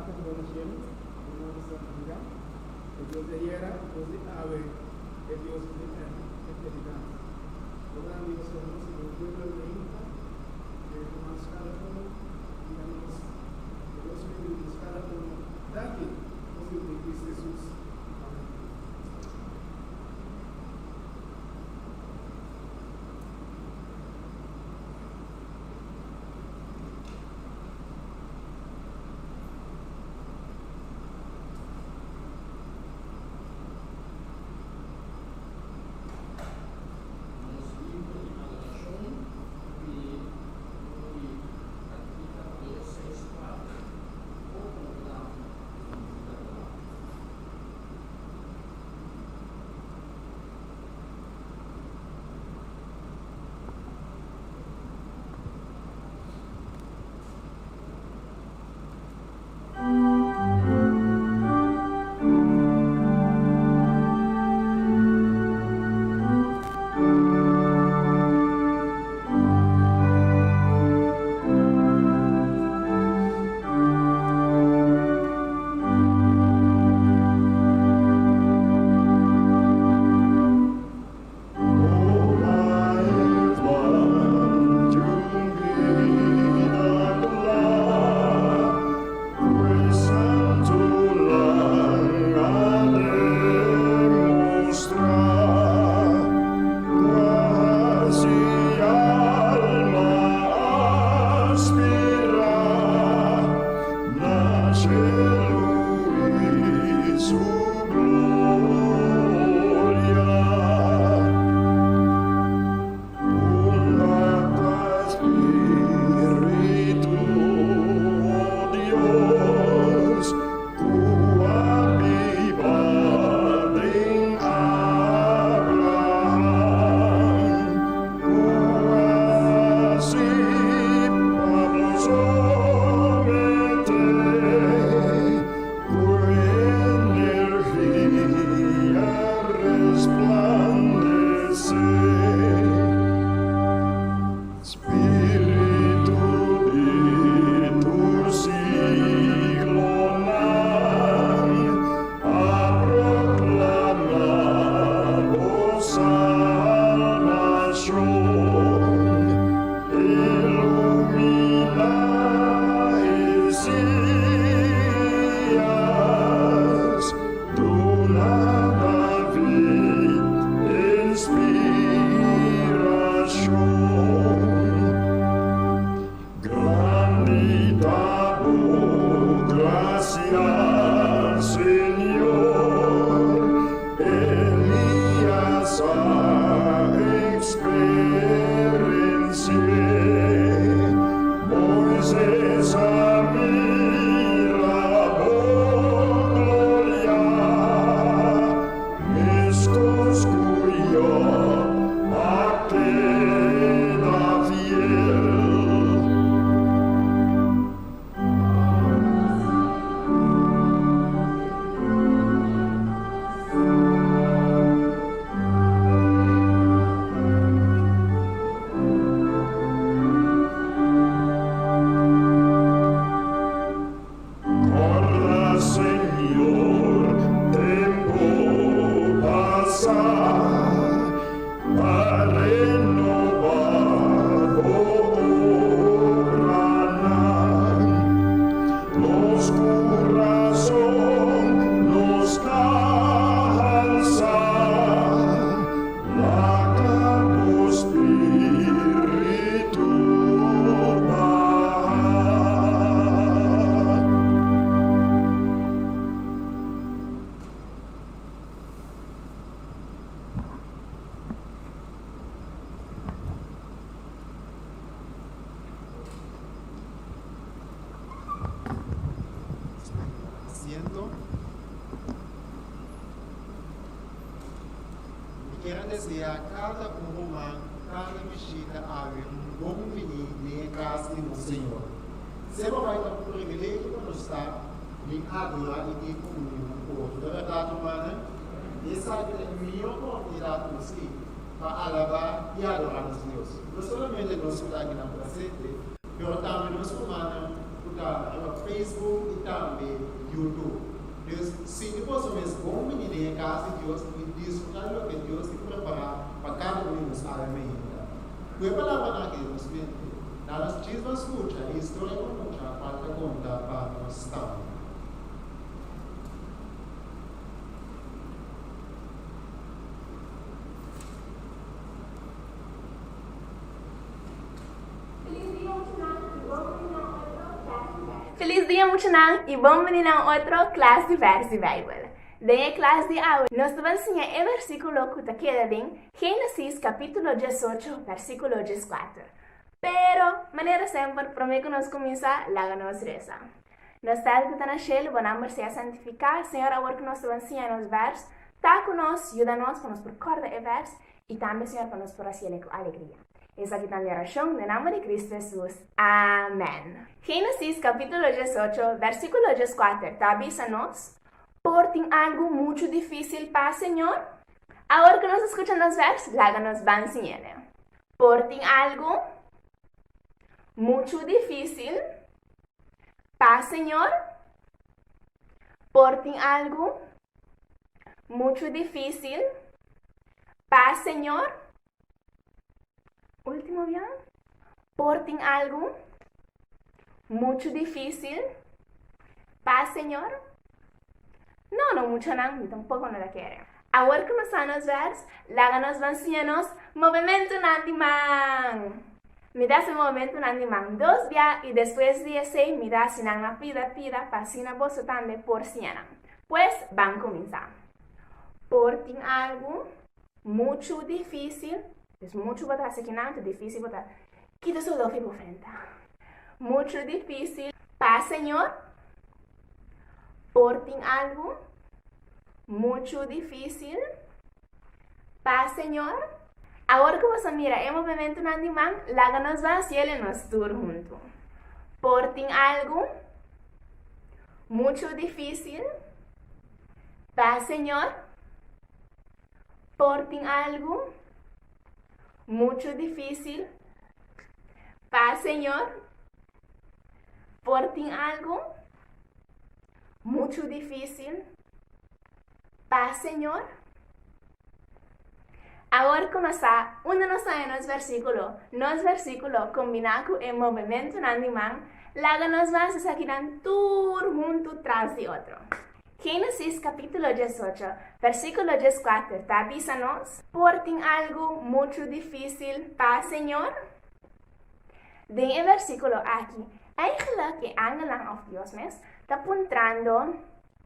Papa conociendo, no nos diga, el Dios de hierra, el Dios de ave, el Dios de eternidad. Ahora Dios hermoso, el pueblo de Inca, que más cada uno, digamos, que Dios me dio cada uno, date, no se de Cristo Jesús. Quero desejar a cada romano, cada mexicana, ave, um bom menino em casa do Senhor. Sempre vai ter um privilégio para nós estar em adorar e em comunhão com o outro. Da verdade, humana, essa é a melhor oportunidade para nós para alabar e adorar a Deus. Não somente nós que estamos aqui na presente, mas também nós humanos, publicar no Facebook e também YouTube. Deus, se depois somos bom menino em casa de Deus, desfrutar do que Deus te preparar para cada um de nós ainda. Foi para lá que nos vende. Nós tivemos escuta e história com muita parte conta para nós estar. Feliz dia, Muchanang, e bom venir a outra classe de Verse Bible. Dentro classe de hoy, nos vamos a enseñar el versículo que queda en Génesis capítulo 18, versículo 14. Pero, manera siempre, prometo que nos comienza la nos reza. Nos tal que tan achel, buen nombre sea santificado, Señor, ahora que nos va a enseñar los vers, está con nos, ayúdanos, con nos por corda el vers, y también, Señor, con nos por hacer alegría. Es aquí también la oración en el nombre de Cristo Jesús. Amén. Génesis capítulo 18, versículo 14, avísanos. Porten algo mucho difícil para el Señor. Ahora que nos escuchan los versos, láganos van enseñar. Porten algo mucho difícil para el Señor. Porten algo mucho difícil para el Señor. Último bien. Porten algo mucho difícil para el Señor. No mucho nada, tampoco no la quiere. Ahora que nos están los vers, láganos van enseñarnos movimiento nandiman. Me das el movimiento nandiman 2 días y después de 6 me das una pida para si na vos también por siena. Pues van a comenzar. Porten algo mucho difícil. Es mucho botar así que nada, difícil botar. Quita su dofi por frente. Mucho difícil para Señor. Porten algo mucho difícil para Señor. Ahora que você mira el movimiento en animal, láganos va a hacer en nuestro junto. Porten algo mucho difícil para Señor. Porten algo mucho difícil para Señor. Porten algo mucho difícil para Señor. Ahora começar uno de los versículos combinado con el movimiento en animal, láganos va a sacar tour junto tras de otro. Génesis capítulo 18, versículo 14, avísanos, porten algo mucho difícil para Señor. De el versículo aquí, eigenlijk que aangelang of Dios está apuntando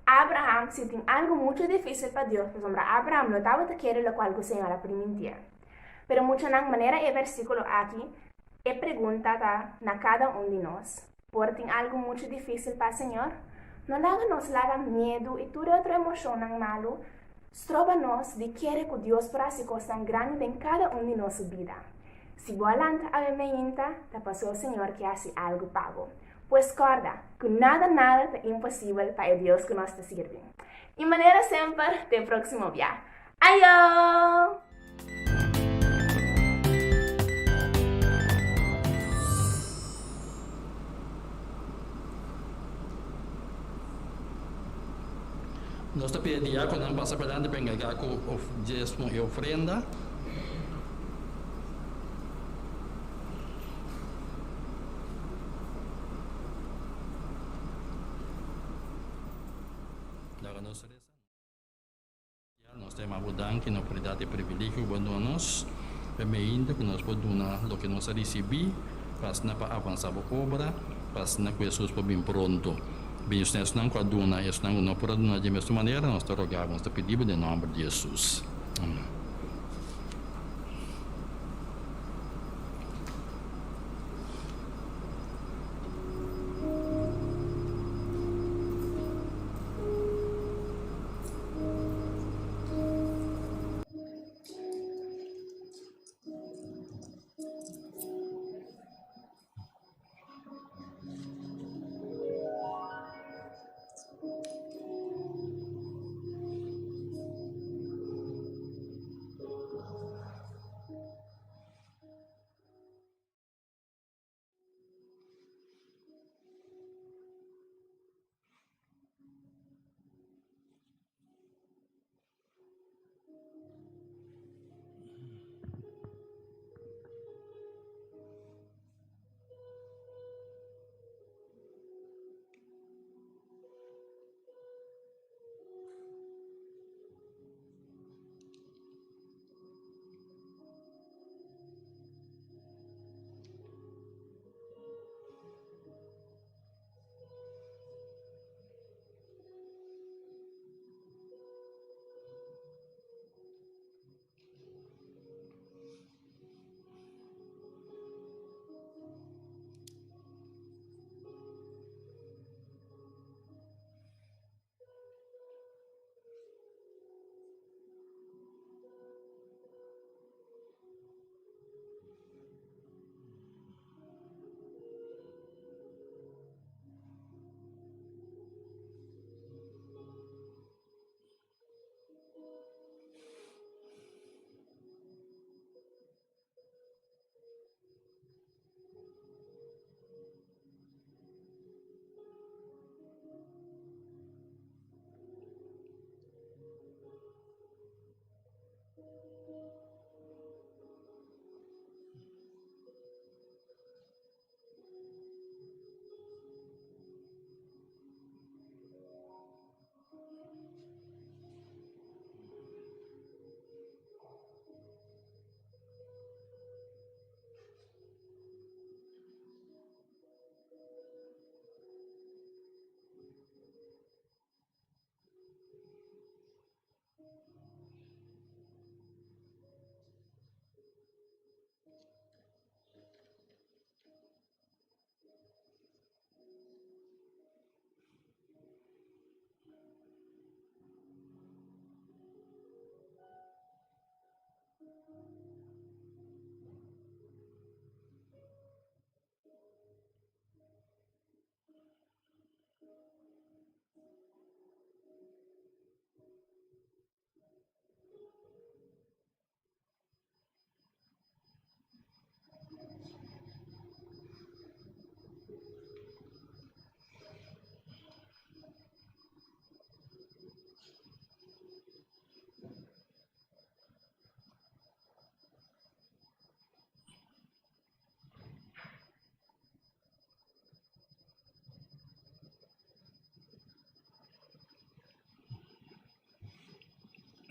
Abraham si tiene algo mucho difícil para Dios, pues hombre, Abraham no estaba te quiere lo cual el Señor permitía. Pero mucho de manera el versículo aquí, es pregunta a cada uno de nosotros, porten algo mucho difícil para el Señor. No nos laga miedo y toda otra emoción malo. Stróbanos de quiere que Dios para hacer cosas tan grandes en cada uno de nuestra vida. Si volante a vermeinta, te pasó el Señor que hace algo pago. Pues corda, que nada es imposible para el Dios que nos te sirve. Y manera siempre del próximo viaje. ¡Adiós! Nós te pedimos que não passa para para engajar com o dízimo e ofrenda. Nós temos a mudança que não pode dar de privilégio para nós, ainda que nós podemos dar o que nós recebemos, para avançar a obra, para que Jesus para bem pronto. Bem, isso não é duna, isso não é por duna de mesma maneira, nós te rogamos, te pedimos em nome de Jesus. Amém.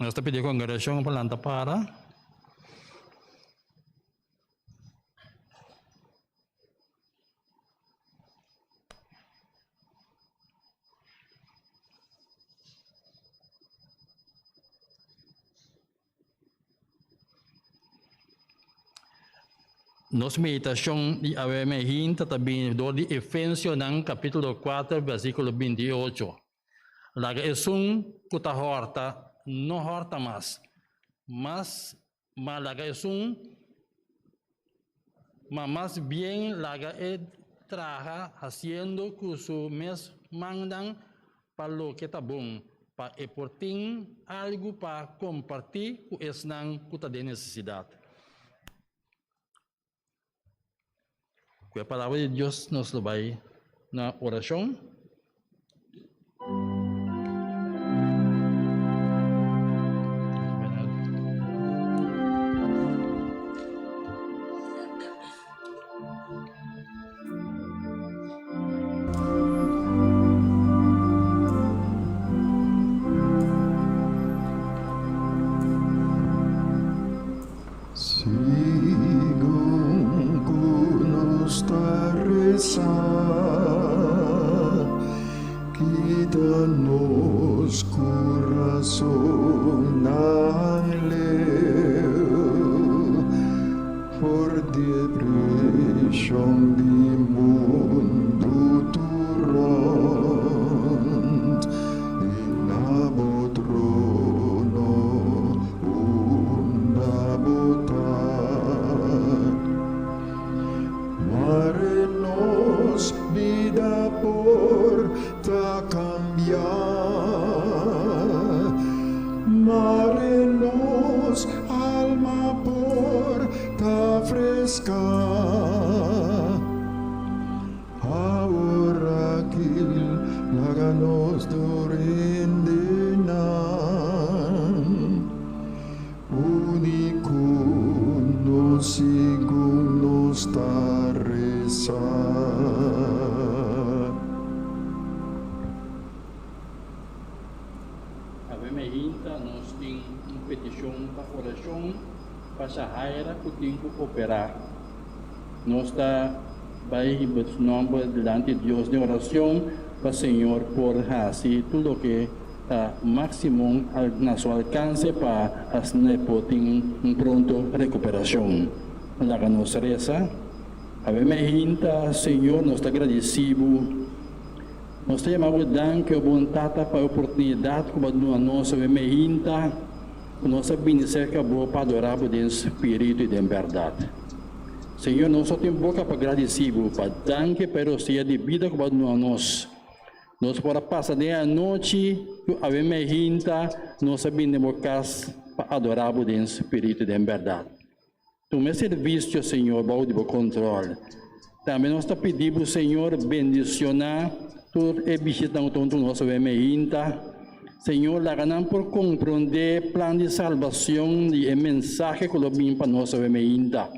Nós pedimos a congregação para lantar para. Nossa meditação de Avemejinta também do de Efésios no capítulo 4, versículo 28. Laga é kuta horta, não horta mas laga é mas bien laga é traja haciendo que su mes mandan para lo que está bom, para aportar algo para compartir com esse não kuta de necessidade. Que a palavra de Deus nos vai na oração. Quita-nos coração ng leu, por depressão de mundo turant, inabo trono, undabotan. Mare nos vida por ta cambiar, mare nos alma por ta frescar. Ahora que láganos dorendenan, único nos sigun nos ta rezar. Avemejinta nós temos uma petição para oração para Sahara que tem que cooperar. Nós está vai nome delante de Deus de oração para o Senhor por fazer tudo o que está máximo na seu alcance para as nepotin pronto recuperação. Laga nos reza. Avemejinta, Senhor, nós está agradecido. Nós temos dan que vontade para a oportunidade que a nossa Avemejinta, nossa bendição que boa para adorar o Espírito e de verdade. Senhor, nós só temos boca para agradecer, para dan que pero seja de vida que nós. Nós para passar a noite, a Avemejinta, nossa bendição para adorar o Espírito e de verdade. Tu me serviste, Senhor, para o controle. Também nós te pedimos, Senhor, bendicionar tu e visitar o nosso Avemejinta. Senhor, laganam por compreender o plano de salvação e o mensagem que nós para nossa Avemejinta.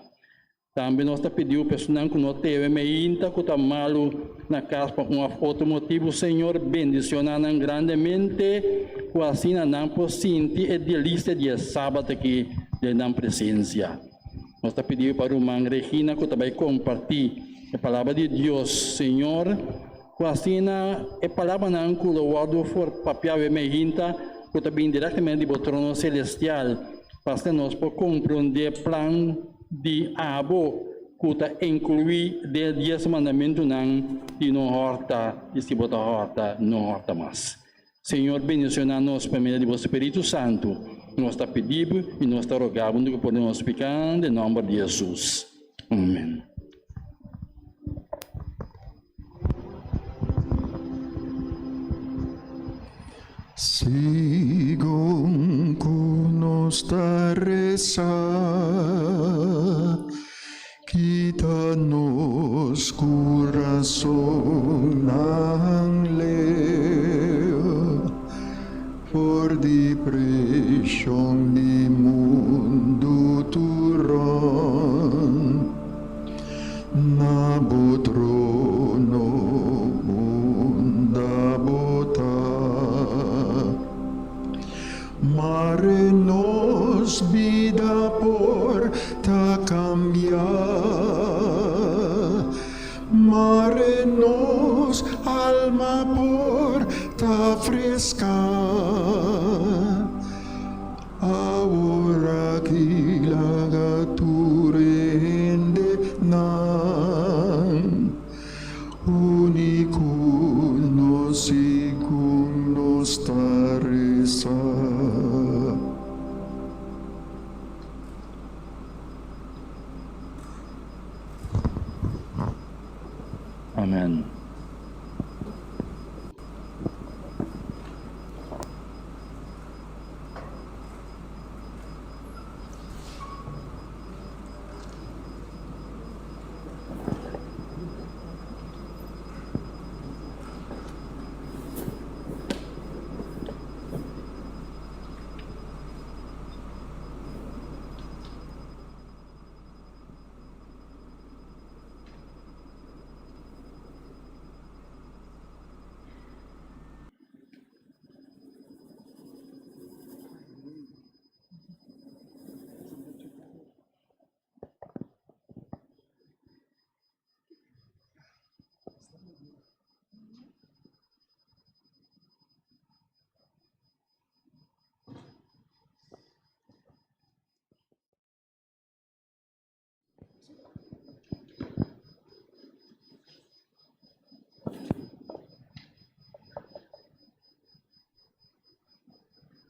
Também nós te pedimos, pessoal, que nós temos Avemejinta, que está malo na casa por outro motivo, Senhor, bendicionar grandemente, que assim não podemos sentir a delícia de sábado aqui na presença. Nós te pedimos para o irmã Regina que também compartilhe a palavra de Deus, Senhor. Que assim a palavra não que o guardo for papel Avemejinta, que também diretamente do trono celestial, para que nós possamos compreender o plano de Abo, que está incluído de 10 mandamentos de não horta, e se botar horta, não horta mais. Senhor, bendicionar-nos para meio do Espírito Santo. Nós te pedimos e nós te rogamos que podemos ficar em nome de Jesus. Amém. Sigam conosco rezar, quita-nos coração ng leu, por depressão de mundo turant, nabo trono undabota, mare marenos, alma porta fresca. Ahora kilaga turende nan, unico nos igum nos taresa. Amen.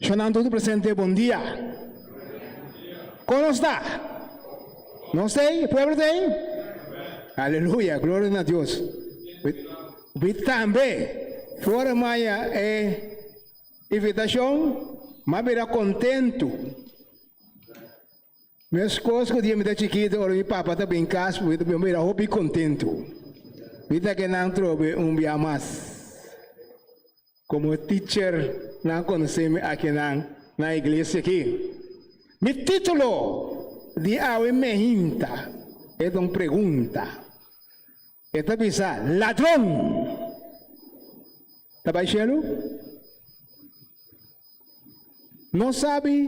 Chamando todo presente, bom dia. Como está? Não sei? Pueblo tem? Aleluia, glória a Deus. E também, fora Maia é invitação, mas verá contento. Meus coisas que dia me dá chiquito, ora meu papá está bem em casa, eu também verá hobby contento. Vida que não trouxe dia mais. Como teacher, não conhecemos aqui na igreja aqui. Meu título de Ave Mehinta é uma pergunta. Esta bisa ladrão. Está baixando? Não sabe,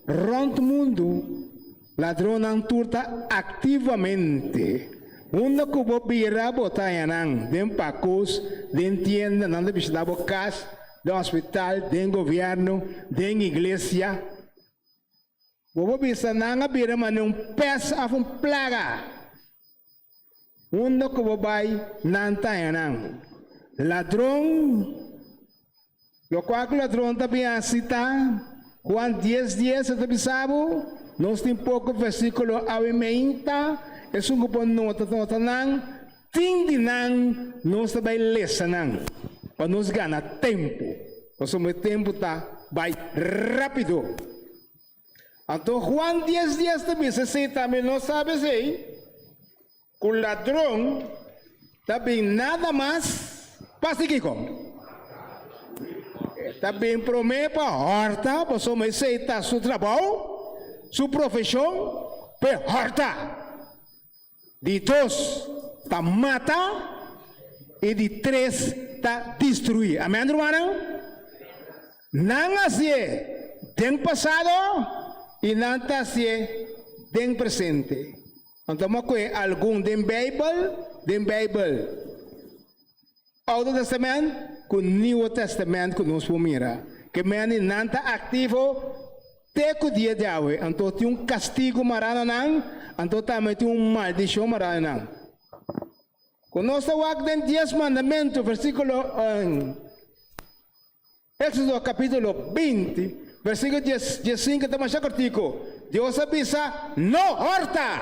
rond o mundo, ladrão não turta ativamente. Mundo que vou virar botar em den pacos, den tienda, não de visitar o casa, den hospital, den governo, den igreja. Vou bisa nanga virar mas não peça a plaga. Mundo que vou vai não tá em ladrão, lo qual ladrão também cita Juan 10:10 está bisabo, nós tem pouco versículo Ave Mehinta. É um grupo nota nang tindi nang nós também lesa nang para nós ganhar tempo. Porque o tempo tá vai rápido. Então Juan 10:10 também se também não sabe se o ladrão também nada mais passa aqui como também promete para horta, para o aceitar seu trabalho, sua profissão, para horta. De 2 está mata e de 3 está destruir. Amém, irmão? Não assim tem passado e não está assim tem presente. Então, algum tem Bible, Old Testamento com New Testamento que nós vamos mirar. Que não está ativo até o dia de hoje. Então, tem um castigo marano não. Então também tem maldição marana. Conosco o 10 mandamentos, versículo Éxodo capítulo 20, versículo 15, estamos artigo. Deus avisa, não horta.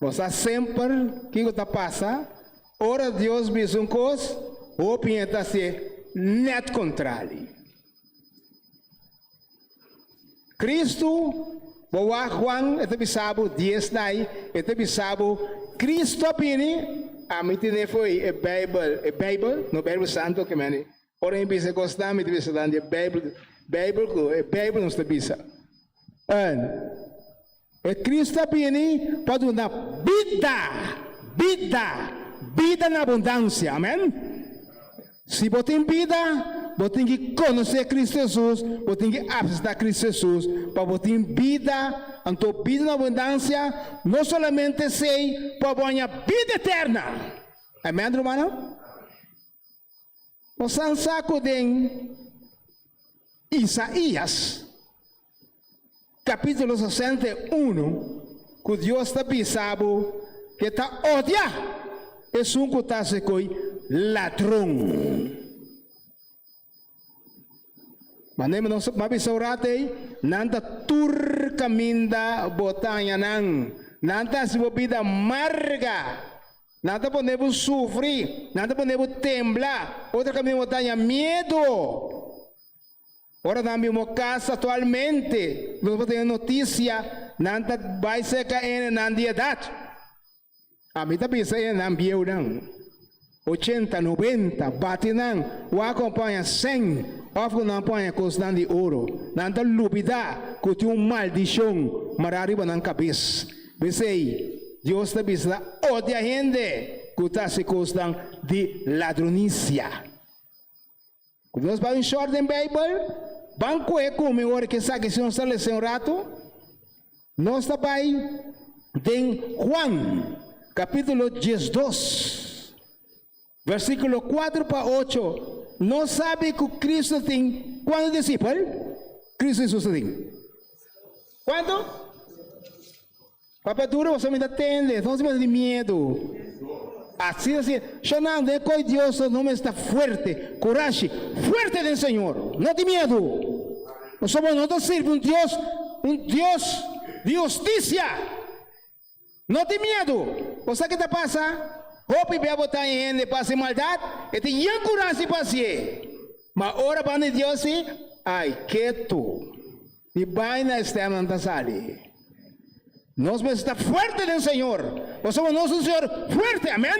Você sempre que está passa, ora Deus avisa um coisa, ou pinta se net contrário. Cristo Bawa Juan ito bisabo 10 daí, ito bisabo Cristo pini amitine foi a Bible, no Bible Santo que mani. Ora em bisa gostar me bisa dan Bible não está bisa. E Cristo pini para uma vida na abundância, amém? Se botem vida, você tem que conhecer Cristo Jesus, você tem que aceitar Cristo Jesus, para você ter vida, então vida na abundância, não somente sei, para ganhar vida eterna. Amém, irmão? Você sabe de Isaías, capítulo 61, que Deus está pensando que está odiando, é um que está se coi ladrão. Mas não mabisa orate, nanta tur caminda botanya nang, nanta se vida amarga, nanta podemos sofrer, nanta podemos temblar, outra caminho botanya medo. Ora também uma casa atualmente, nós temos notícia, nanta vai ser cair na idade. A mim também sai na ambiente. 80, 90, bate não, o acompanha 100, o não acompanha custando de ouro, não tem lupida, que tem maldição, marariba na cabeça. Pensei, Deus está pensando, odia a gente, que está se custando de ladronícia. Quando nós vamos short na Bíblia, banco é como hora que sabe que se não está lendo um rato, nós está vai em Juan, capítulo 12. Versículo 4 para 8. Não sabe que Cristo tem quantos discípulos? Cristo Jesus tem. Quanto? Papa duro, você me atende, não se me dá medo. Assim, eu não deco Deus, o nome está forte, coragem, forte do Senhor, não tem medo. Nós somos, nós servimos um Deus de justiça. Não tem medo. Você que está passando? Hope be botar em gente para maldade, e tem coragem para si. Mas ora para Deus, ai, quieto. E vai na externa na sali. Nós estamos forte no Senhor. Nós somos nosso Senhor forte, amém?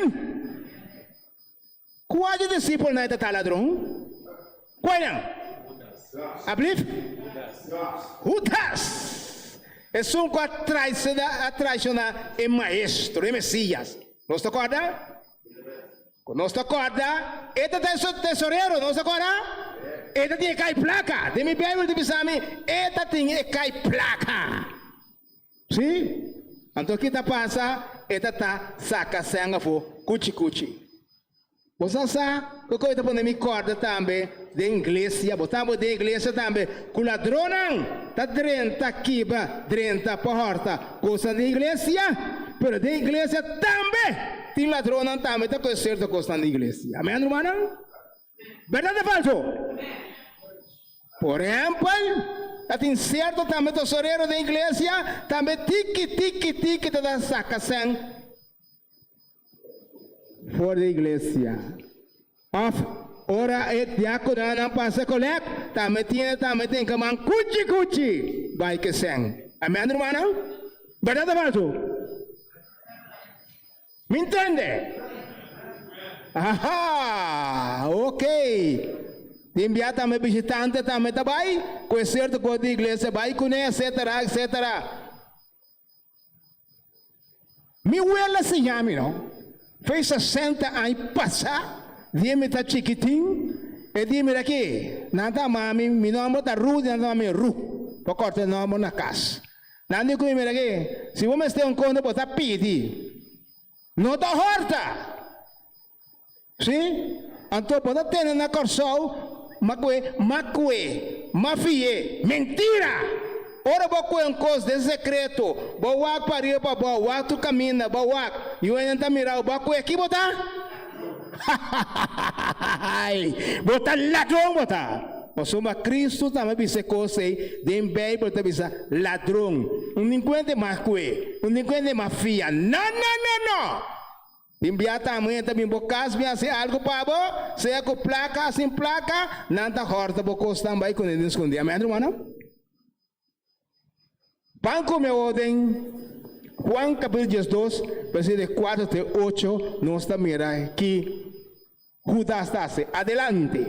Qual é o discípulo na está ladrão? Qual é? Ablif? Judas. É um que traicionar é maestro, é Messias. Não se acorda? Não se acorda? Este é tesoureiro, não se acorda? Este tem que cair placa. De minha Bíblia, de Bissami, este tem que cair placa. Sim? Então, o que está passando? Este está saca sangue, cuchi. Você sabe que eu estou me corda também de igreja, botamos de igreja também, que o ladrão está 30 quiba, 30 porta, coisa de igreja. Pero de igreja também tem ladrão também, está com certo coisa de igreja. Amém, irmão? Verdade ou falso? Por exemplo, tem certo também tesoureiro da igreja, também tique, está saca sangue fora da igreja. Ora é diácono não passa coleta, também tem que man cuchi, vai que sangue. Amém, irmão? Verdade ou falso? ¿Me entiende? Ajá, ok. Te envia também visitante também tá vai, com certo coisa de igreja vai com etc. Mi abuela se chama, não? Fez 60 anos passar, dime tá chiquitinho, e dime aqui, nada mami, mi nome tá Ruth, nada mami Ru, para cortar nome na casa. Nada comigo aqui, se você tem um conto, botar pidi. Não está horta. Sim? Então, pode ter na corção, mafie, mentira. Ora, você um coisa de secreto. Boa pariu para boa, tu caminha, boa. E eu ainda mirar, você aqui botar? Botar ladrão, botar. Mas uma Cristo também disse coisa aí, de Bíblia também diz ladrão. Delinquente macue, delinquente mafia. Não. Enviar também bocas, se algo para bo, se é com placa, sem placa, nada horta bocos também com eles escondidos. Amém, irmão? Banco meu ordem, Juan capítulo 12, versículo 4 até 8, nós estamos mirando que Judas está adelante.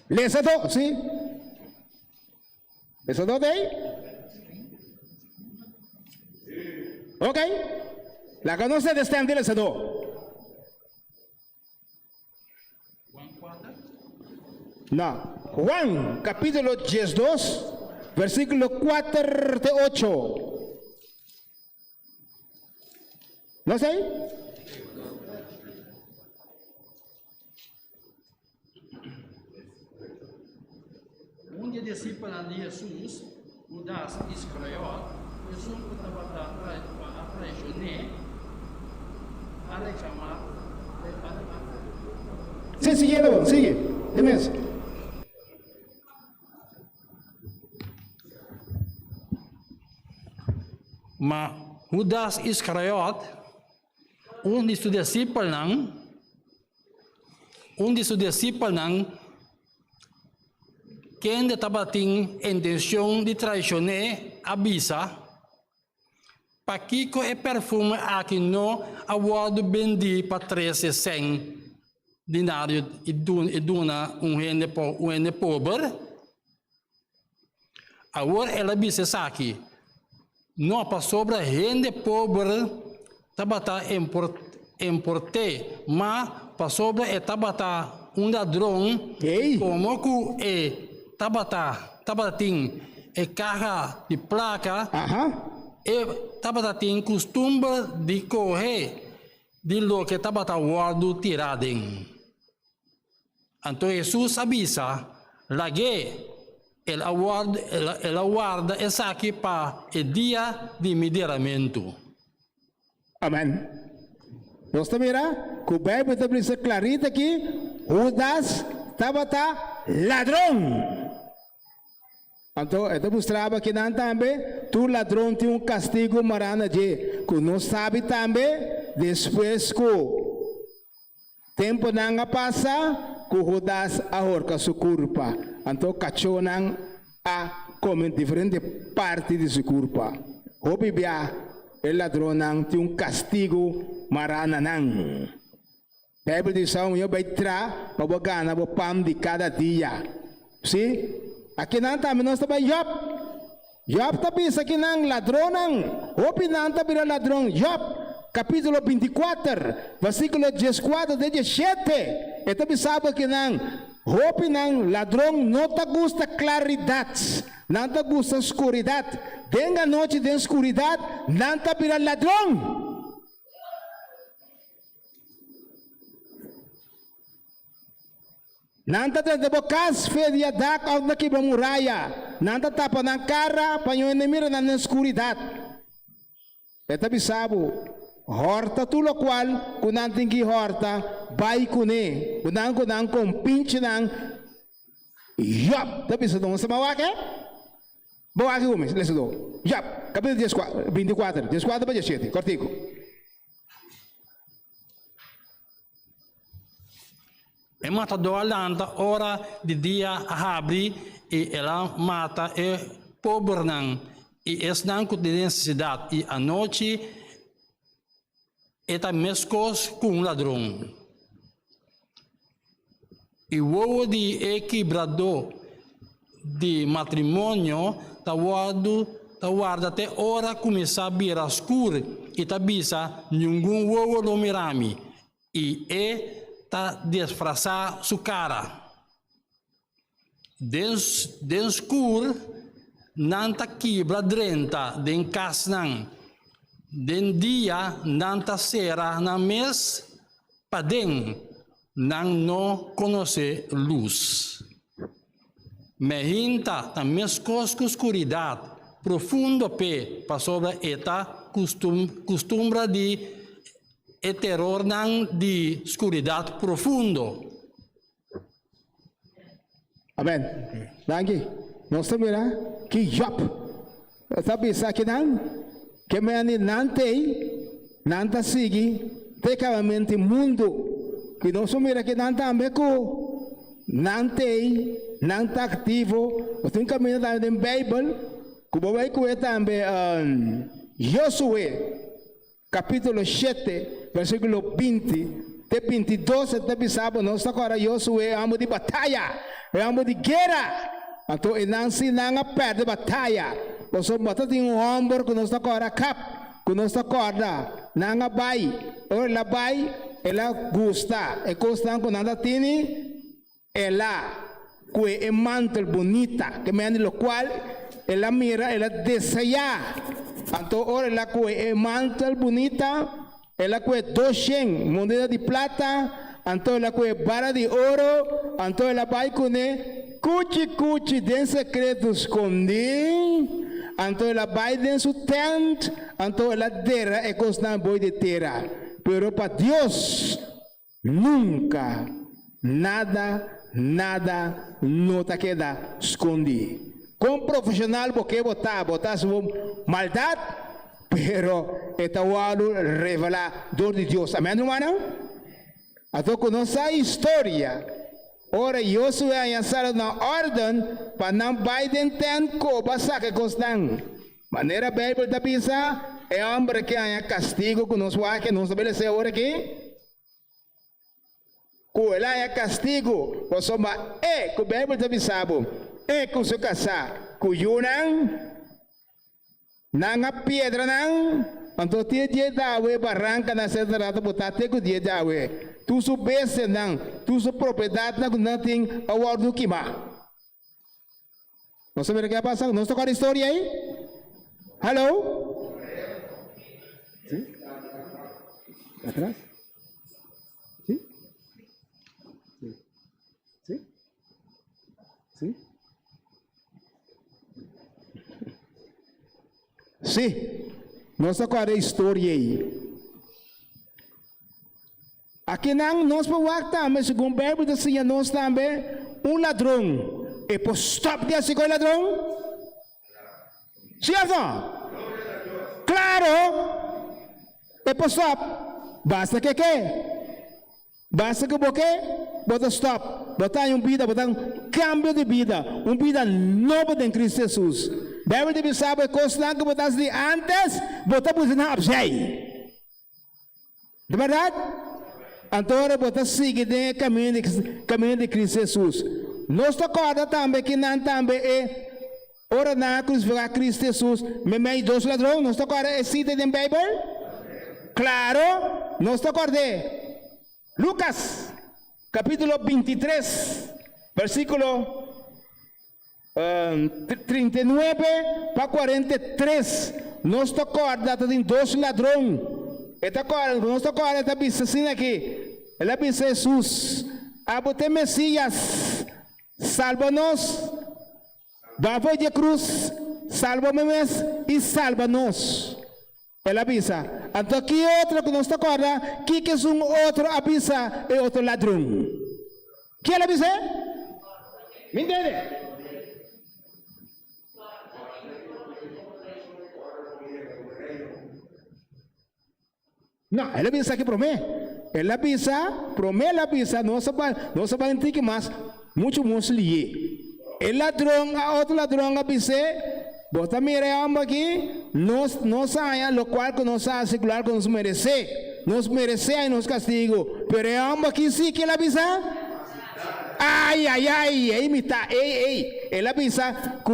Éxodo, sim? Éxodo daí? Ok? La conoce de este ángel Éxodo. No. Juan, capítulo 12, versículo 4 de 8. ¿No sé? Um dos discípulos de Jesus, Judas Iscariot, Jesus estava a traicionar, a reclamar. Sí, sigue. Dime eso. Mas Judas Iscariot, um dos discípulos quem estava tendo intenção de traicionar, avisa, para que o perfume aqui não award vendi para 13 dinário e dona gente pobre. Agora ela avisa aqui, não para sobre gente pobre, estava importe, mas para sobre estava ladrão, como que estava tendo carga de placa. E estava tendo costume de correr de lo que estava guardado tirado. Então Jesus avisa, lage, ela guarda essa aqui para o dia de mediramento. Amém. Nós mira, que o Bíblia está dizendo clarito aqui, Judas estava ladrão. Então, ito mostrava que não também, tu ladrão tem castigo marana de, que não sabe também, depois que tempo não passa, que Judas ahorca sua culpa. Então, cachorro não come diferente parte de sua culpa. O Bíblia, o ladrão não tem castigo marana não. A Bíblia diz, eu vou entrar, vou ganhar, vou pam de cada dia. Sim? Aqui não está, nós estamos Job. Job está pensando que não, ladrão não. Hopi não está vira ladrão. Job, capítulo 24, versículo 14 a 17. Está pensando que não. Hopi não, ladrão não está gosta claridade. Não está gosta escuridade. Denga a noite de escuridade, não está vira ladrão. Nanta de bokas fedia dak out na kiba muraya. Nanta tapa ng cara panyo nemira na escuridad. Eta bisabo horta tulo kwal kunanting ki horta bay kune kunang kong pinche nang yap tapi sa dong sa mawake bawake umis leso do yap kapitulo 24 pa 17 cortico. E matador lanta ora de dia a abrir e ela mata e pobre não e es não de necessidade e a noite eta mescos com ladrão e o de equilibrador de matrimônio ta guarda até hora começar a virar escuro e ta bisa nenhum ovo lo mirami e ta disfrazar sua cara. Den escuro não ta quebra drenta den casnan. Den dia não ta será na mes padem não conhece luz. Mehinta ta mescos escuridade profundo pe para sobre eta costumbra de e terror de escuridade profundo. Amen. Lagi. Nós estamos que Job. Sabe isso aqui não? Que me ani nanta sigi tecamente mundo que nós somos aqui nanta meco nanta ativo. Eu tenho caminho da Bible. Como vai que é também Josué capítulo 7 versículo 20 até 22 até bisabo nós agora Josué amo de batalha amo de guerra então não se não perde batalha nós bota tem homem que nós agora cap que nós agora não vai ela vai ela gosta e constante com nada tini ela que mantel bonita, que me ande lo cual ella mira, ella desea. Entonces ahora ella que mantel bonita, ella que 200 moneda de plata, entonces ella que vara de oro, entonces ella va con cuchi de secreto escondido. Entonces ela vai em seu tent, então ela terra é constante boi de terra. Pero para Deus, nunca, nada não tá queda escondido. Com profissional, porque botar sua maldade, pero é o revelador de Deus. Amém, irmão? Então, com nossa história, ora, Josué lançaram na ordem para não Biden ten basa que constan. Maneira Bíblia da pisa é homem que há castigo que nos vai que não estabelece ora aqui. Que ele há castigo, o soma que Bíblia da pisa que se casar, que yunang, nanga pedra nang, então dia dawe barranca na cidade botate que dia dawe. Tu subesse não, tu sua propriedade não tem a ordem que má. Não sabe o que é passar? Não está com a história aí? Hello? Sim? Atrás? Sim? Sim? Sim? Sim? Não está com a história aí. Aqui não nós podemos também, segundo o Bíblia diz, nós também ladrão. E por stop dia se coi ladrão? Certo? Claro. E por stop. Basta que? Basta que porque? Bota stop. Botar vida, botar cambio de vida. Vida nova em Cristo Jesus. Bíblia diz sabe coisa que botasse de antes, botar por na absei. De verdade? Então, você segue o caminho de Cristo Jesus. Nós acordamos também que não também é ora na crucificar Cristo Jesus. Me dois ladrões. Nós acordamos é cita em Bíblia? Claro. Nós acordamos. Lucas, capítulo 23, versículo 39 para 43. Nós acordamos em dois ladrões. Nós acordamos assim aqui. Ela disse Jesus, abote Messias, salva-nos, vai de cruz, salva-nos e salva-nos. Ela avisa. Então, que outro que nós acordamos, que é outro avisa é outro ladrão. Que ela avisa? Me entende? Não, ela avisa que promete. Ela avisa, não se vai entender mais, muito lié. El ladrão, a outro ladrão avisa, bota miramos aqui, nós há, lo qual que nós há secular que nos merece e nos castigo. Pero ambos aqui sim que ele avisa. Ai, imita, ele avisa que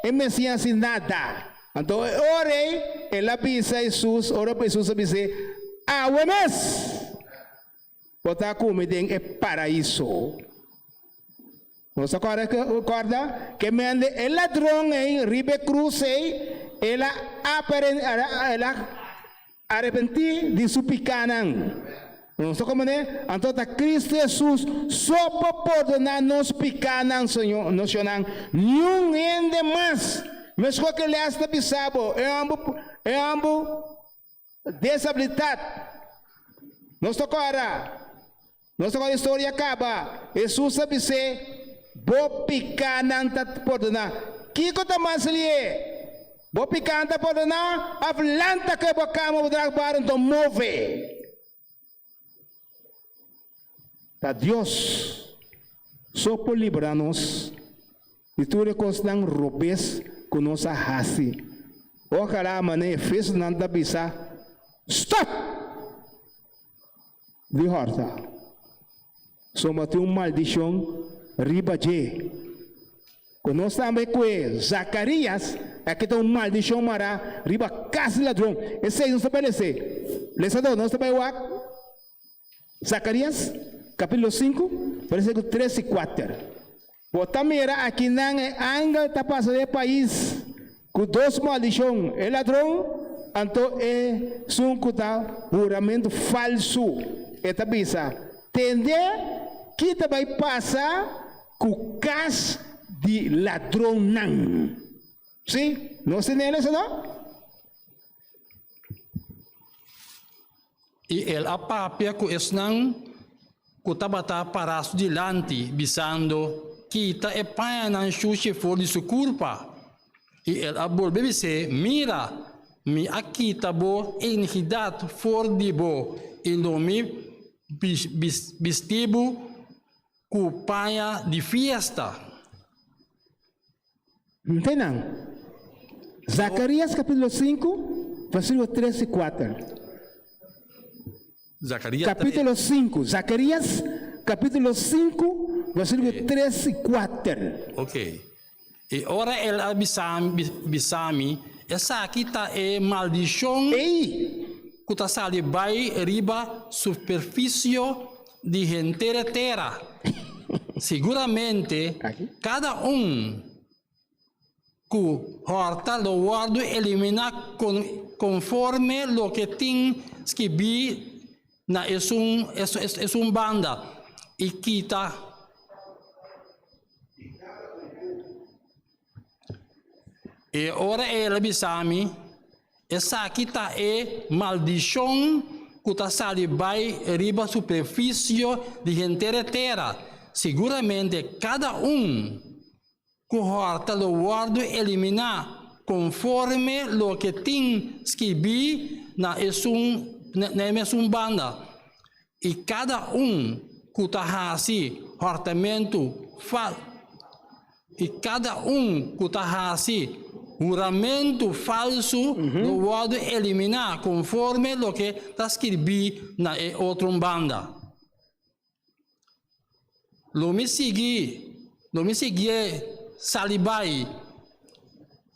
é Messias sem nada. Então, orei, ele avisa Jesus, ora para Jesus avisa, o mes, botar comida em paraíso. Nós acorda que mende el ladrão em ribe cruz ela arrepentir de su picanan. Nós como né? Então Cristo Jesus só para perdonar nos picanan, Senhor, nós não nenhum ende mais. Mas qual que ele está pisado é ambo desabilidade. Nós agora a história acaba. Jesus sabe se bo picanan tat podona kiko taman slie bo pican ta podona aflanta ke bokama bodrak baron to move ta Dios so por libranos e tudo constan robes conosa hasi ojalá mane fez nanda bisa stop de horta somate maldição ribaje. Quando também que Zacarias, aqui tem maldição mara, riba casa ladrão. Esse não se parece. Lesador, não se vai Zacarias? capítulo 5, versículo 3 y 4. Botamira aqui não é anga tá passando de país com duas maldições. É ladrão, então é suncuta juramento falso. Eta bisa tender que vai passar com cas de ladrão não. Sim? Não se nele isso não? E ele apapia com esse não, que tabata paraço dilante, bisando kita e paia nan xuxi for de sua culpa. E ele abolbe dizer, mira, mi akita bo iniquidade for de bo, e não me vestibo com paia de fiesta. Entendam? Zacarias capítulo 5, versículo 3 e 4. Zacarias Capítulo 5, Zacarias capítulo 5, versículo 3 e 4. Ok. E ora ele bisami, essa aqui tá é maldição. Ei! Que tá sali vai riba superfície de gente terra. Seguramente, cada que horta lo guardo elimina conforme lo que tem que vi na es un banda e quita e ora ele bisami essa quita é maldição que tá sali vai riba superfície de gente terra. Seguramente cada que horta lo guardo elimina conforme lo que tem que vi na mesma banda. E cada que está assim, hortamento e cada que está assim, juramento falso, lo guardo eliminar conforme lo que está escrito na outra banda. Lo me segui salibai,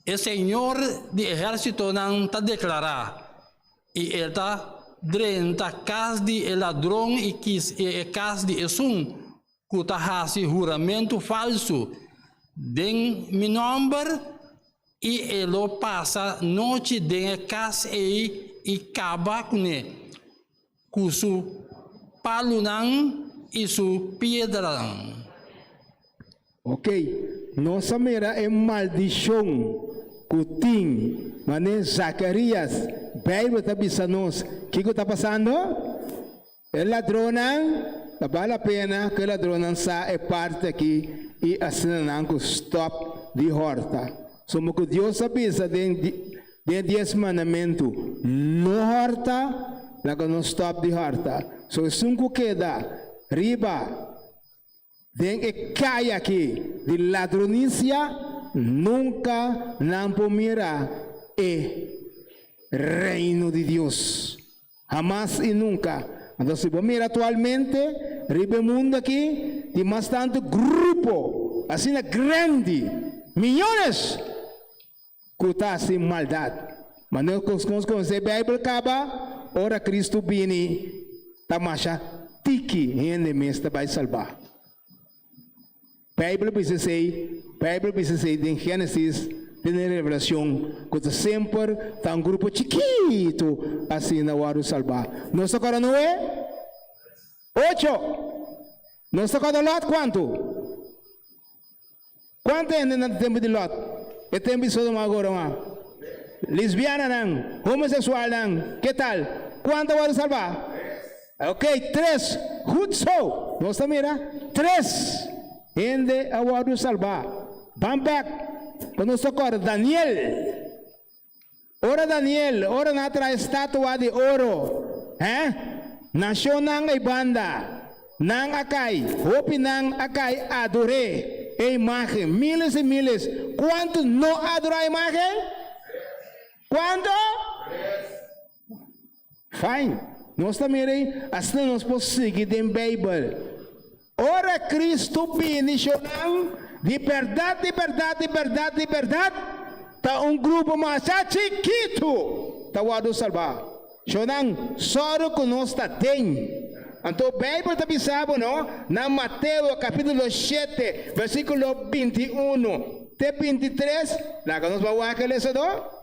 o Senhor de exército não está declarar, e ele está dentro casa de ladrão e casa de esum, que está fazendo juramento falso, den meu nome, e ele passa noite dentro casa e acaba com ele, com seu palo e sua pedra. Ok, nossa mera é maldição que tem, mas Zacarias, Bíblia está avisando nós, o que está passando? É ladrona, vale a pena que o ladrona é parte aqui e assinando com stop de horta. Somos que Deus avisa de 10 mandamentos, não horta, não stop de horta. So, isso queda, riba, den que cai aqui de ladronícia, nunca não pomira é reino de Deus. Jamás e nunca. Então, se você mira atualmente, ribe mundo aqui, tem bastante grupo, assim grande, milhões, que está sem maldade. Mas nós conhecemos a Bíblia, acaba, ora Cristo vini, tamasha, tiki, gente mesmo vai salvar. Bíblia precisa dizer em Gênesis, tem revelação, que sempre está um grupo chiquito, assim na hora de salvar. Nós agora não é? 8. Nós agora Lot quanto? Quanto é no tempo de Lot? É tempo de Sodoma agora, lesbiana não, homossexual não, que tal? Quanto hora de salvar? Ok, 3. Good so. Nós mira 3. Ende a hora de salvar. Vamos back. Quando socorre Daniel, ora na tra estátua de ouro, nasceu nang ibanda, nang akay, hopi nang akay adore, a imagem, miles e miles. Quanto não adora a imagem? Quanto? Fine. Nós também, assim nós podemos seguir na Bíblia. Ora Cristo bendicionou de verdade, tá um grupo mais chiquito, tá o salvar. Chonang, só que nós tá tem, Então, Bíblia está pensando, não? Na Mateus, capítulo 7, versículo 21 até 23. Lá que nós vamos aqui, leçador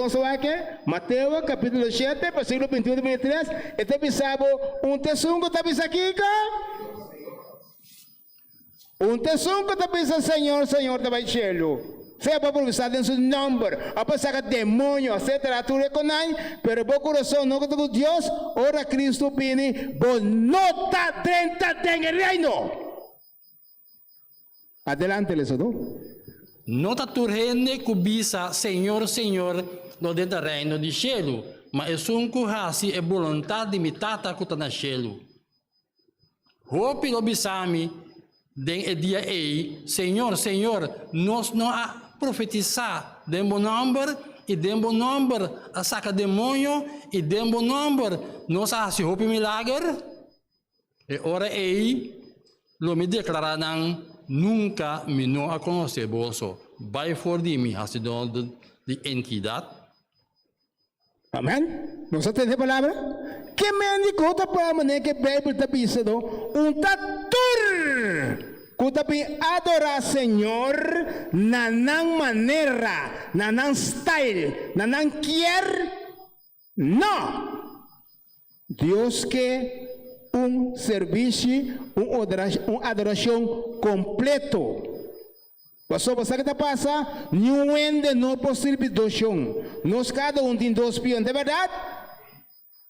só aqui. Mateus, capítulo 7, versículo 21 até 23. Está pensando, tesungo está pensando aqui, tesungo está pensando, Senhor, está vai cielo. Você pode provisar em seu nome, a pesar que demônio, etc. Tu reconhece, pero o coração não que tu Deus, ora Cristo pini, bo nota 30 tem reino. Adelante, lesador. Nota turrende cubisa, Senhor, Senhor, no dentro do reino de cielo, mas é um currasi e vontade de mitata que está no cielo. Hopi lo bisami, den e dia ei, Senhor, Senhor, nós não a profetizar dembo number e dembo number a saca demônio e dembo number nós a se hopi milagre e ora ei lo me declara não nunca me não a conhecer bolso vai for de mim has de entidade. Amém? Não se entende a palavra? Que me indicou para maneira que a Bíblia está pensando tatur que tapi adorar Senhor na maneira, na style, na quer. Não. Deus quer serviço, adoração completo. Pastor, você que passa, não ende no possível doação. Nós cada tem 2 piões, de verdade?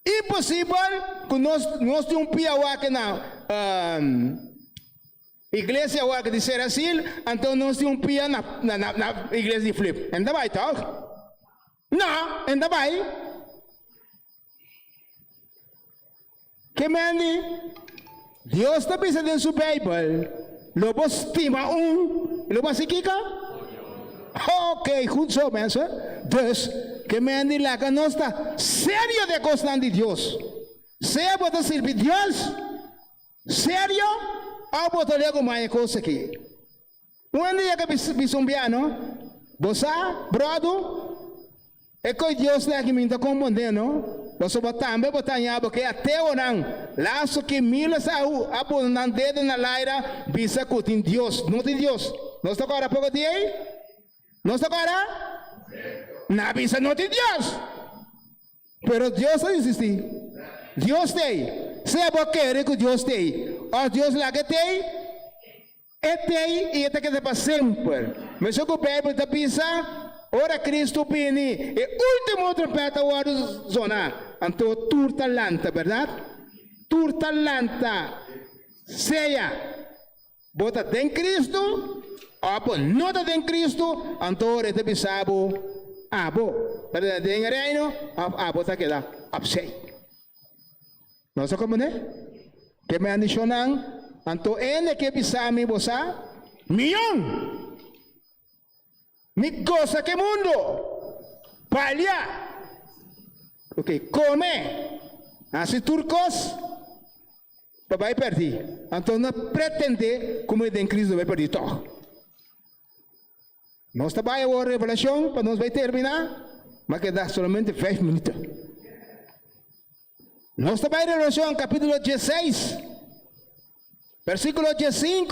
Impossível que nós temos pião aqui na igreja que dizer assim, então nós temos pião na igreja de Flip. Ainda vai, tá? Não, ainda vai. Que mande? Deus está pensando em sua Bíblia. Lobo estima lobo sikika? Ok, goed zo mensen. Dus, que me andi la que no está serio de cosas de Dios. Sea para servir Dios. Serio? O para leer como hay cosas aquí. Un día que bisumbiano, bosa, brodo, é que Deus está aqui me está compreendendo. Você também botar em porque até o não, laço que milas a bonan dedo na laira, bisa que tem Deus, não tem Deus. Não está agora pouco dia? Não está agora? Na bisa não tem Deus. Pero Deus não existe. Deus tem. Se é querer que Deus tem, o Deus lá que tem, e é que para sempre. Mas o que o Bíblia está pensando? Ora Cristo pini e último trompeta o zona anto turtalanta, verdade? Turtalanta seja bota em Cristo ou não está em Cristo anto ora te bisabo abo para den reino abo tá queda absei não sei como né que me andicionan anto ene que bisami bosa milhão. Mi cosa que mundo, palha, ok, come, assim turcos, vai perder. Então não pretende comer em Cristo vai perder todo. Nós trabalhamos a revelação para nós vai terminar, mas que dá somente 5 minutos. Nós trabalhamos a revelação capítulo 16, versículo 15.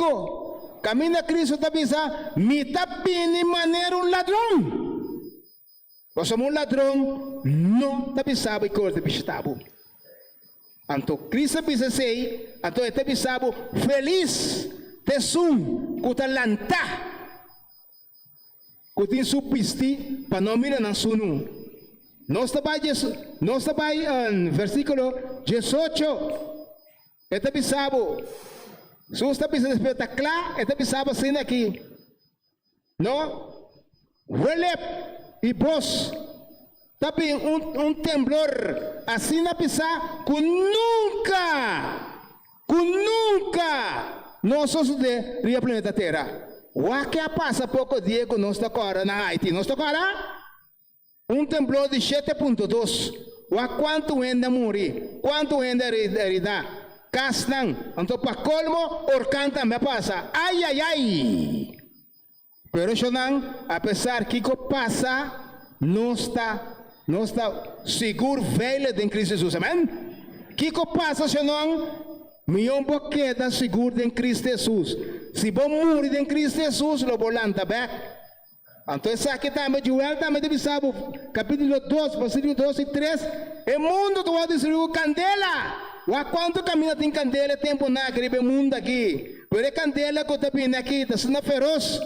Camina Cristo está pensando, me está pedindo maneira ladrão. Nós somos ladrão, não está pensando que corte bistabo. Então Cristo pensa assim, então está pensando feliz, tesum, que está lanta, que tem supisti para não mirar na sunu. Nós trabalhamos em versículo 18, está pensando. Se você está pensando espetacular, está pensando assim aqui. Não? Relep e voz. Tapi temblor. Assim na pensar que nunca nós somos de planeta Terra. O que passa pouco dia que nós está agora na Haiti? Nós está agora? Temblor de 7.2. O quanto ainda morrer? Quanto ainda heredar? Castan, então para colmo, orcan também passa. Ai. Pero isso não, apesar que passa, não está seguro velho em Cristo Jesus, amém? Kiko passa, senão, meu boqueta seguro em Cristo Jesus. Se bom morrer em Cristo Jesus, lo volanta back. Então, aqui também, Joel também deve saber, capítulo 2, versículo 2 e 3. O mundo do lado de candela. Wa quanto caminha tem candela, tempo na gripe mundo aqui. Pero candela que está vindo aqui, está sendo feroz.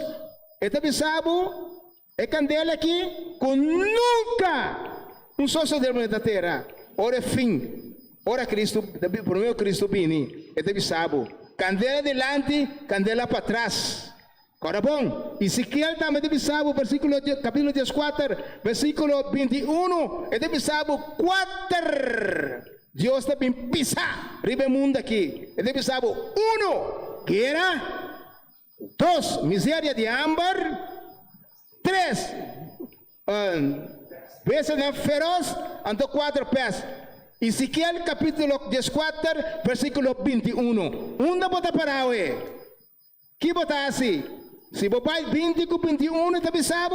Está bisabo, é candela aqui, com nunca um sócio de planeta Terra. Ora fim, ora Cristo, por meu Cristo vini. Está bisabo. Candela delante, candela para trás. Agora bom, Ezequiel também deve saber, capítulo 14, versículo 21, é deve saber 4. Deus também pisa, ribe mundo aqui. É deve saber 1, guerra. 2, miséria de hambre. 3, besta feroz. Então 4 pés. Ezequiel capítulo 14, versículo 21. Onde bota para o que bota assim? Se papai 20 com 21 está bisabo,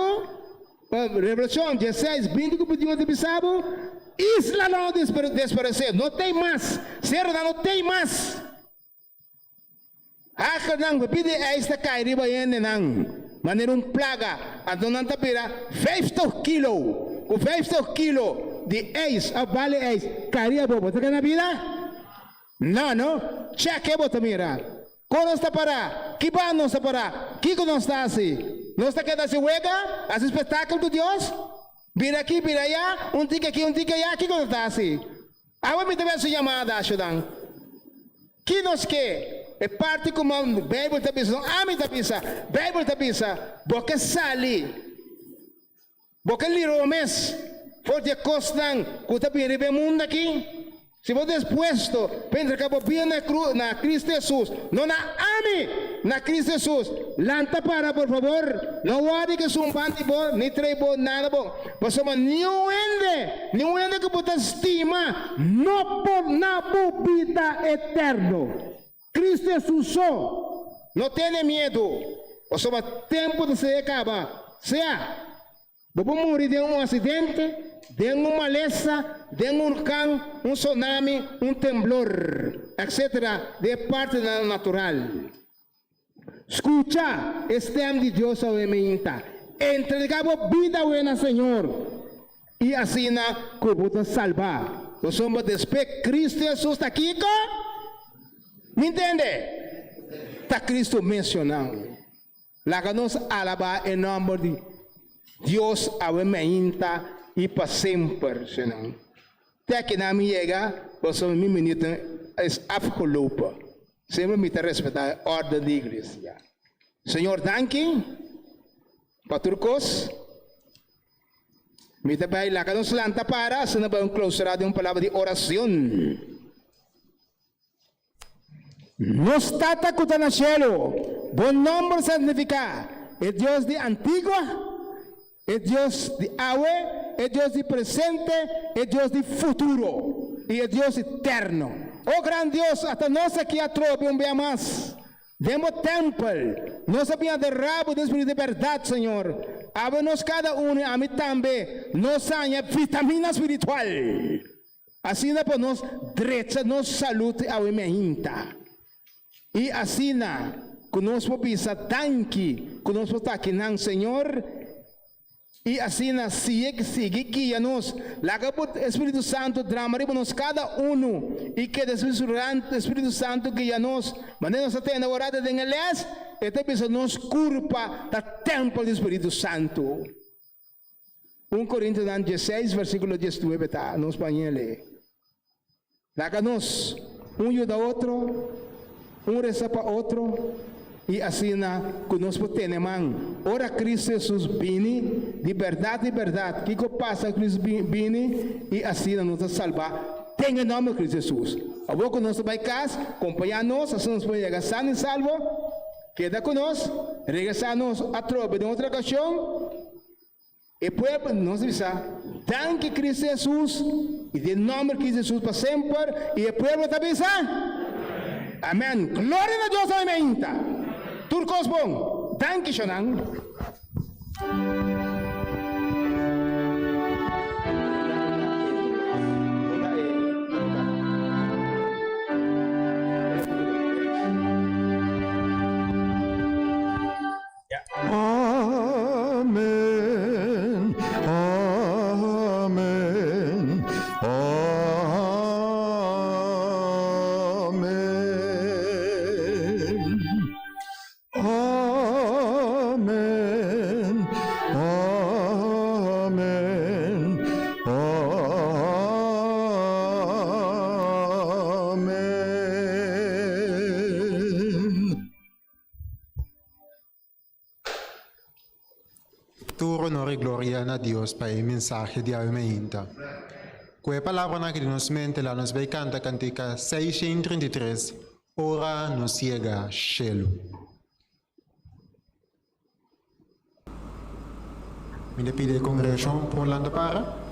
Revelação 16, 20 com 21 está bisabo, Isla não desaparecer, não tem mais, Serra não tem mais. Haka nang bibide esta kairi ba yan nang manirong plaga, então não está pira 50 kilo, com 50 kilo de ex, a vale ex, kairi bobo, tá na vida? Não, cheque bota mira. Quando está para? Que ba não está para? Que não está assim? Não está queda se huega? As espetáculo de Deus? Vira aqui, vira allá, tique aqui, tique allá, que não está assim? Agora me deve ser chamada, ajudando. Que nos que? É parte como a Bíblia está pensando, a mim está pensando, Bíblia está pensando, porque sali, porque liromes, porque costan, que está bem mundo aqui. Se você disposto, pensa que a bobina na Cristo Jesus, não na ame na Cristo Jesus, lanta para, por favor, não guarde que são bandi bom, nem três bom, nada bom. Mas nenhum ende que você estima, não por na vida eterno. Cristo Jesus só, não tenha medo. O seu tempo de se acaba, seja, vamos morrer de um acidente, de uma maleza, de um huracão, um tsunami, um temblor, etc., de parte da natural. Escucha, este homem de Deus ao eminta. Entregamos vida ao Senhor. E assim que pode salvar. Nós somos después, Cristo Jesus está aqui, me entende? Está Cristo mencionando. Lá que nós alabamos em nome de Deus ao eminta. E para sempre, senão. Até que na minha chega, você me menina é afcolupa. Sempre me respeitar a ordem da igreja. Senhor, danke. Paturcos. Me também lá que nos lanta para, se não vai closer de uma palavra de oração. Nos tata kuta na cielo. Bom nome significa. É Deus de antigua. É Deus de agua. É Deus de presente, é Deus de futuro, e é Deus eterno. Oh grande Deus, até nós aqui a tropa um bem mais. Demos templo, nós sabíamos de rabo do Espírito de verdade, Senhor. Abre-nos cada um, a mim também, nos ganha vitamina espiritual. Assim é para nós, direita, nos saúde ao eminta. E assim, conosco pisa tanque, conosco está aqui, não, Senhor. E assim sigue guia-nos. Laga por Espírito Santo, drama-nos cada um. E que o Espírito Santo guia-nos. Mas nós temos orado em Elias, e também nos culpa do templo do Espírito Santo. 1 Coríntios 16, versículo 19, está no espanhol. Laga nos, ajuda outro, reza para outro. E assim conosco temos ora Cristo Jesus vini de verdade, que passa Cristo vini e assim nos salvar. Tenha em nome de Cristo Jesus. Agora conosco vai casa, acompanhar-nos, assim nos pode chegar sano e salvo. Queda conosco, regressar-nos a tropa de outra ocasião. E pueblo nos avisa, danke Cristo Jesus, e de nome de Cristo Jesus para sempre. E o pueblo te avisa. Amém. Glória a Deus, amém. Turcos bom, danke schön. e gloria a Deus para o mensagem de Almeinta. Com a palavra que nos mente lá nos vai cantar cantica 633, ora nos chega cielo. Me pide a congregação por lá para.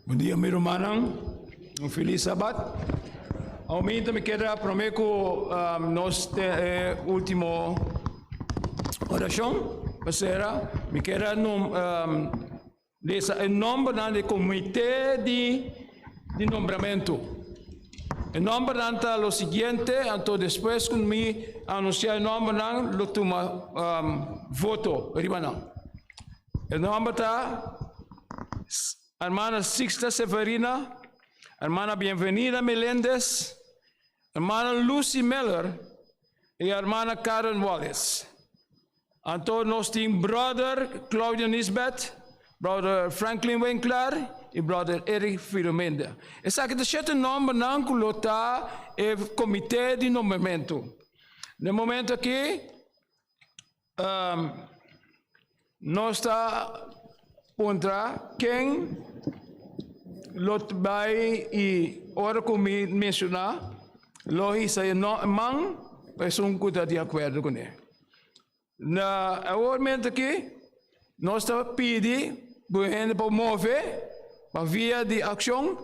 Bom dia, meu irmão. Feliz sábado. Aumenta me queda prometo último oração. Pasera, me queda em nome do comitê de nombramento. Em nome da lo seguinte, então depois que me anunciar o nome lo toma voto, hermano. Em nome da hermana Sixta Severina, hermana Bienvenida Meléndez, hermana Lucy Miller e hermana Karen Wallace. Então nós temos brother Claudia Nisbet, brother Franklin Winkler e brother Eric Filomena. Essa aqui é o nome não colota é comitê de nomeamento. No momento aqui, nós está contra quem lot vai e ora como mencionar, lo isso é man, é coisa de acordo com ele. Na momento aqui, nós está pedindo gente para mover, para via de acción,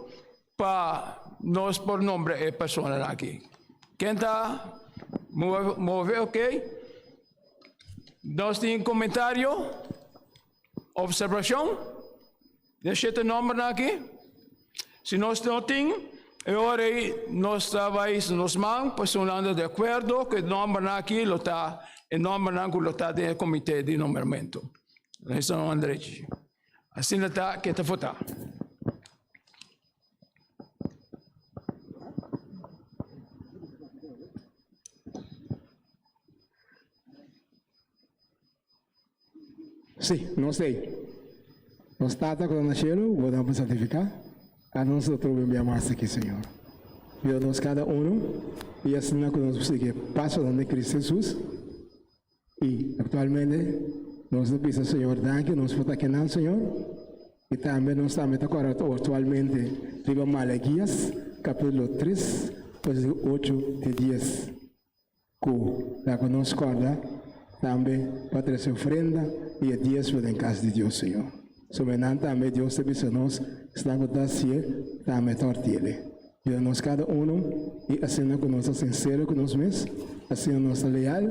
para nós por nombre de persona aqui. Quem está mover, ok? Nós temos comentário, observação, deixa o nome aqui. Se nós não temos, agora nós estamos nos mãos, personando de acordo que o nome aqui está, o nome aqui está do comitê de nomeamento. Isso não é direito. Assim está que está votar. Sim, não sei. Nós estamos com o cielo, vamos santificar. A nós enviamos aqui, Senhor. Deus cada e assim que nós conseguimos passar no Cristo Jesus. E atualmente, nós pedimos, Senhor, danke, nós vamos aqui não, Senhor. E também nós estamos agora atualmente, viva Malaquias, capítulo 3, versículo 8 e 10. Que la conosco também para trazer ofrenda e a Deus para em casa de Deus, Senhor. Somente também Deus te pisa nós, estamos dando também tortilha. Deus nos cada e assim que nós sincero com nós mesmos, assim nós leal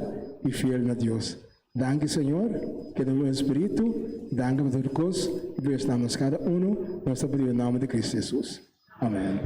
e fiel na Deus. Danke, Senhor, que no meu espírito, danke por todas as coisas, e Deus estamos cada nós pedimos em nome de Cristo Jesus. Amém.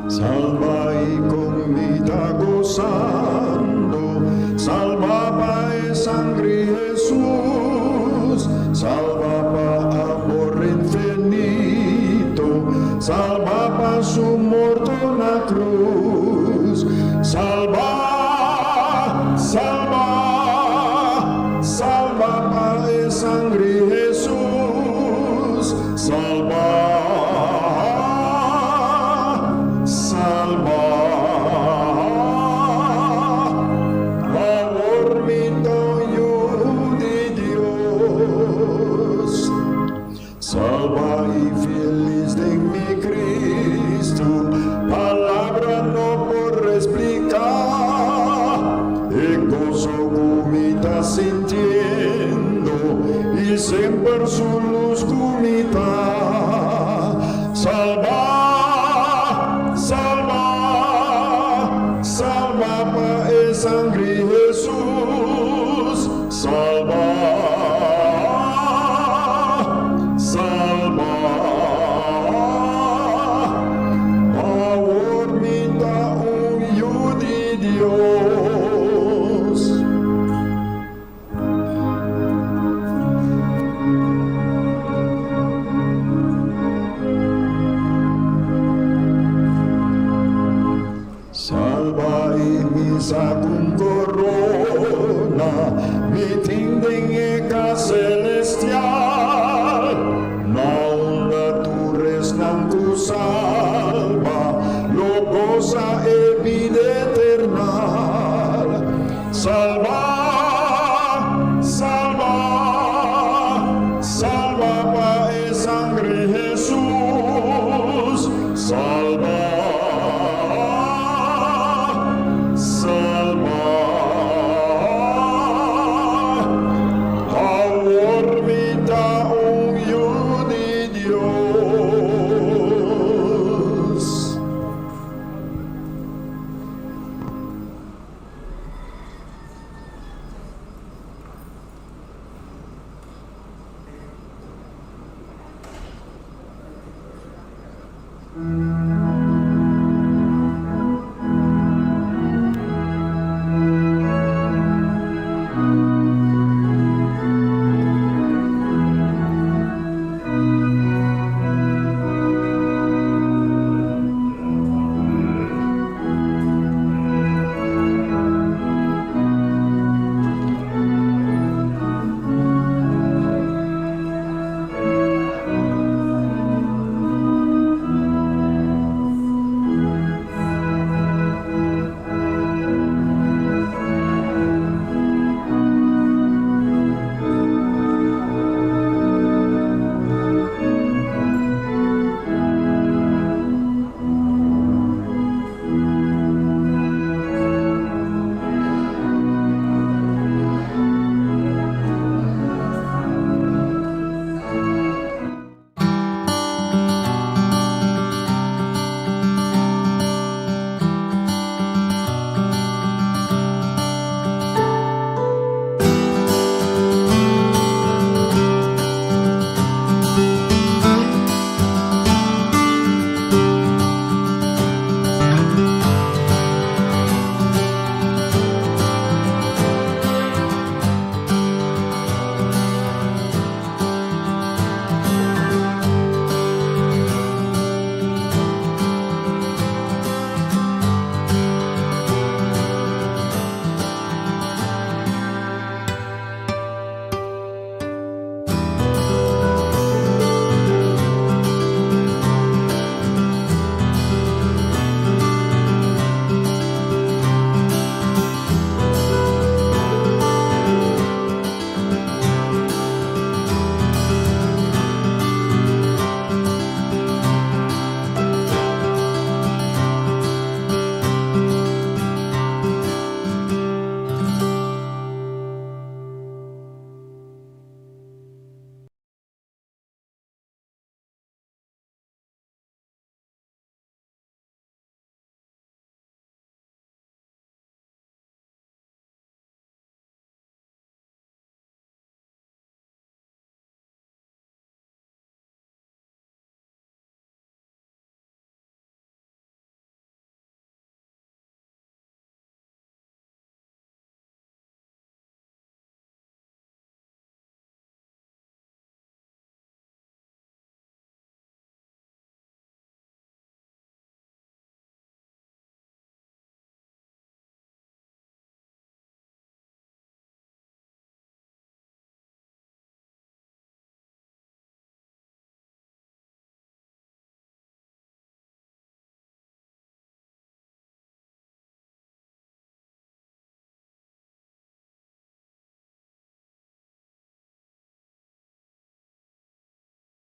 Salva y comida gozando, salva pa' sangre Jesús, salva pa' amor infinito, salva pa' su muerto en la cruz, salva, salva, salva pa' sangre Jesús, salva. Salva y feliz de mi Cristo, palabra no por explicar, el gozo comita sintiendo y siempre su luz comita. Salva, salva, salva pa' el sangre Jesús, salva. Salva y misa con corona, mi tinden eka celestial, na onda tu resnan tu salva, lo goza e vida eternal. Salva, salva, salva pa' el sangre Jesús, salva. Mm-hmm.